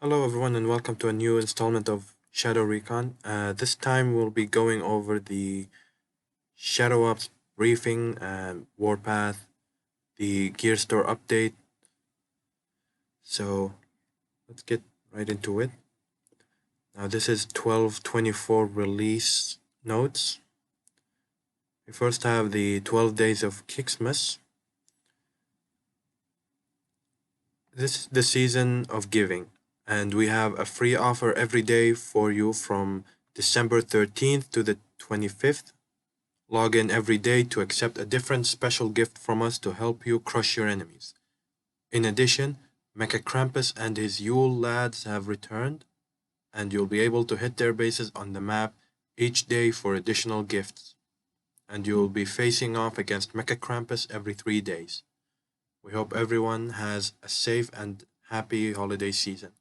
Hello everyone and welcome to a new installment of Shadow Recon. This time we'll be going over the Shadow Ops briefing and Warpath, the Gear Store update. So let's get right into it. Now this is 12/24 release notes. We first have the 12 Days of Kixmas. This is the season of giving, and we have a free offer every day for you from December 13th to the 25th. Log in every day to accept a different special gift from us to help you crush your enemies. In addition, Mecha Krampus and his Yule lads have returned, and you'll be able to hit their bases on the map each day for additional gifts. And you'll be facing off against Mecha Krampus every 3 days. We hope everyone has a safe and happy holiday season.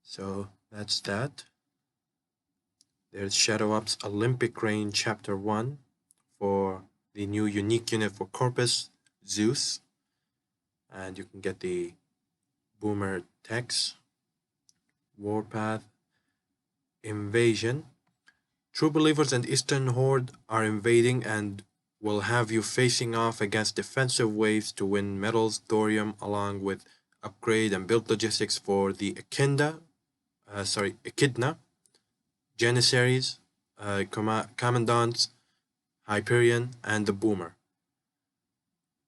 So that's that. There's Shadow Ops Olympic Reign Chapter 1 for the new unique unit for Corpus, Zeus. And you can get the Boomer Tex, Warpath, Invasion. True Believers and Eastern Horde are invading and will have you facing off against defensive waves to win medals, thorium, along with upgrade and build logistics for the Echidna, Janissaries, Commandants, Hyperion, and the Boomer.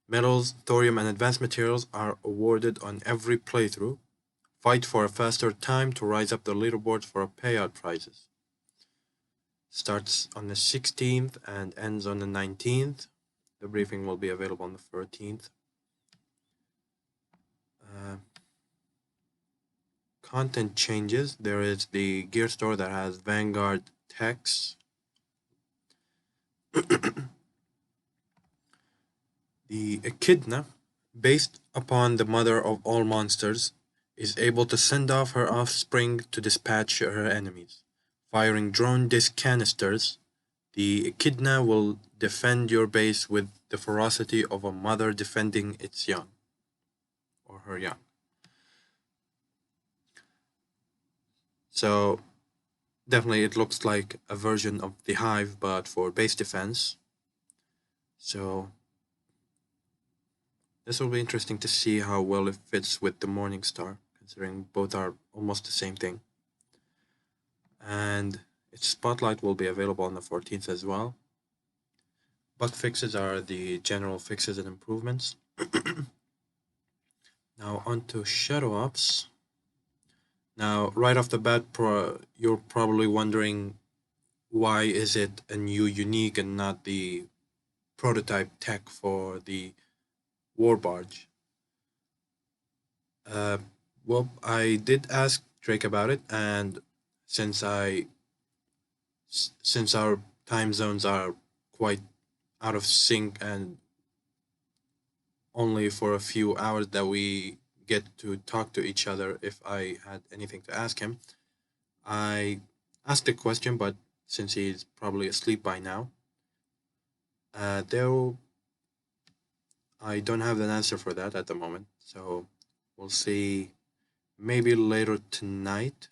Medals, thorium, and advanced materials are awarded on every playthrough. Fight for a faster time to rise up the leaderboards for payout prizes. Starts on the 16th and ends on the 19th. The briefing will be available on the 13th. Content changes. There is the gear store that has Vanguard text. The Echidna, based upon the mother of all monsters, is able to send off her offspring to dispatch her enemies. Firing drone disc canisters, the Echidna will defend your base with the ferocity of a mother defending its young, or her young. So, definitely it looks like a version of the Hive, but for base defense. So, this will be interesting to see how well it fits with the Morning Star, considering both are almost the same thing. And its spotlight will be available on the 14th as well. Bug fixes are the general fixes and improvements. Now onto Shadow Ops. Now, right off the bat, you're probably wondering why is it a new unique and not the prototype tech for the War Barge? Well, I did ask Drake about it, and since since our time zones are quite out of sync and only for a few hours that we get to talk to each other, if I had anything to ask him, I asked a question, but since he's probably asleep by now, there I don't have an answer for that at the moment. So we'll see maybe later tonight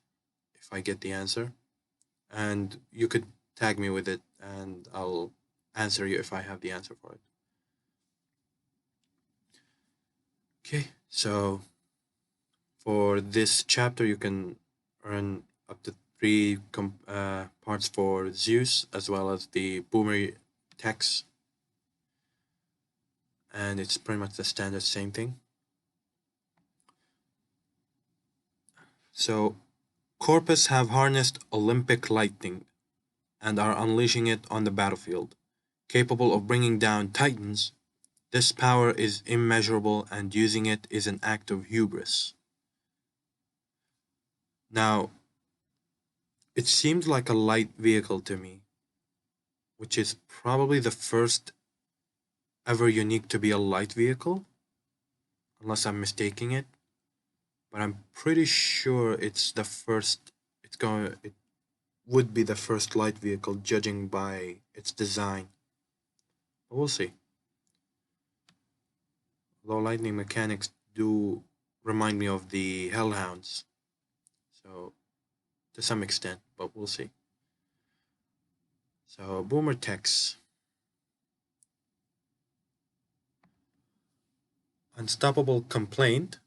if I get the answer. And you could tag me with it and I'll answer you if I have the answer for it. Okay, so for this chapter, you can earn up to 3 parts for Zeus, as well as the Boomer Tex. And it's pretty much the standard same thing. So, Corpus have harnessed Olympic lightning and are unleashing it on the battlefield. Capable of bringing down titans, this power is immeasurable and using it is an act of hubris. Now, it seems like a light vehicle to me, which is probably the first ever unique to be a light vehicle, unless I'm mistaking it. But I'm pretty sure it's the first. It would be the first light vehicle, judging by its design. But we'll see. Low lightning mechanics do remind me of the Hellhounds. So to some extent, but we'll see. So boomer techs. Unstoppable Complaint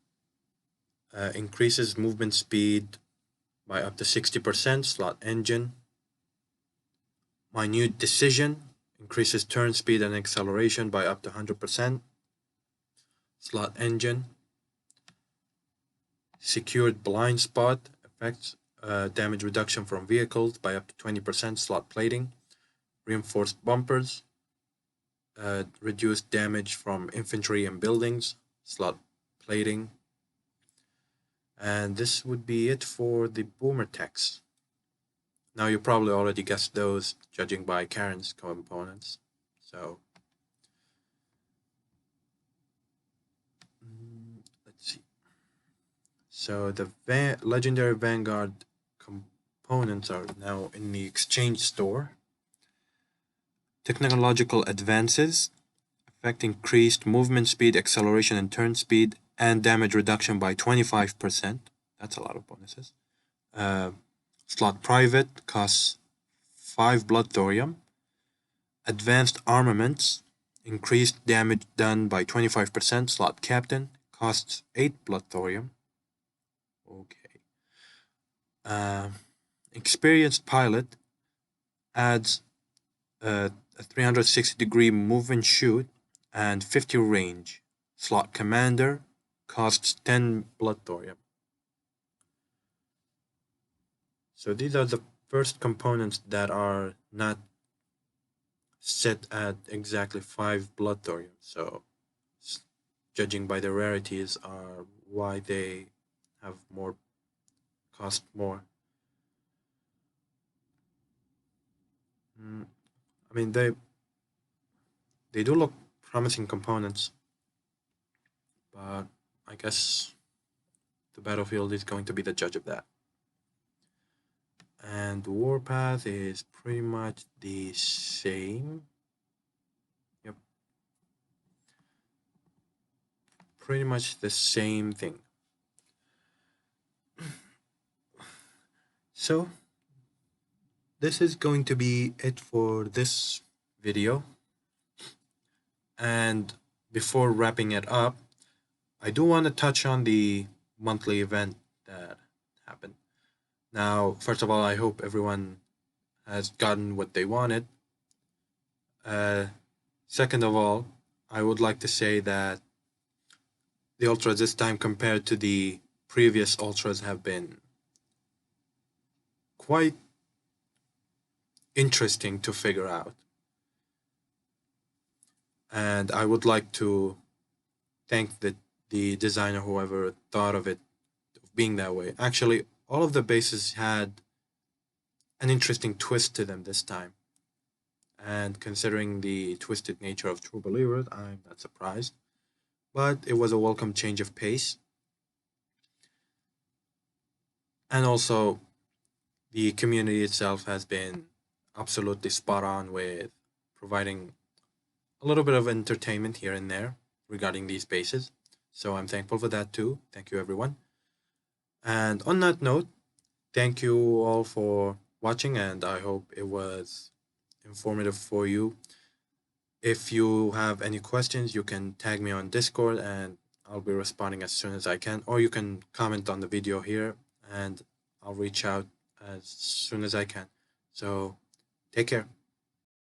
increases movement speed by up to 60%, slot engine. Minute Decision increases turn speed and acceleration by up to 100%, slot engine. Secured Blind Spot affects damage reduction from vehicles by up to 20%, slot plating. Reinforced Bumpers reduce damage from infantry and buildings, slot plating. And this would be it for the boomer techs. Now you probably already guessed those, judging by Karen's components. So let's see. So the Legendary Vanguard components are now in the exchange store. Technological advances affect increased movement speed, acceleration, and turn speed, and damage reduction by 25%. That's a lot of bonuses. Slot Private costs 5 blood thorium. Advanced Armaments increased damage done by 25%. Slot Captain costs 8 blood thorium. Okay. Experienced Pilot adds a 360-degree move and shoot and 50 range. Slot Commander costs 10 blood thorium. So these are the first components that are not set at exactly 5 blood thorium. So judging by the rarities are why they have more, cost more. I mean, they do look promising components, but I guess the battlefield is going to be the judge of that. And the warpath is pretty much the same. Yep. Pretty much the same thing. So this is going to be it for this video. And before wrapping it up, I do want to touch on the monthly event that happened. Now, first of all, I hope everyone has gotten what they wanted. Second of all, I would like to say that the ultras this time compared to the previous ultras have been quite interesting to figure out. And I would like to thank the designer, whoever thought of it being that way. Actually, all of the bases had an interesting twist to them this time. And considering the twisted nature of True Believers, I'm not surprised. But it was a welcome change of pace. And also, the community itself has been absolutely spot on with providing a little bit of entertainment here and there regarding these bases. So I'm thankful for that too. Thank you, everyone. And on that note, thank you all for watching, and I hope it was informative for you. If you have any questions, you can tag me on Discord and I'll be responding as soon as I can, or you can comment on the video here and I'll reach out as soon as I can. So take care.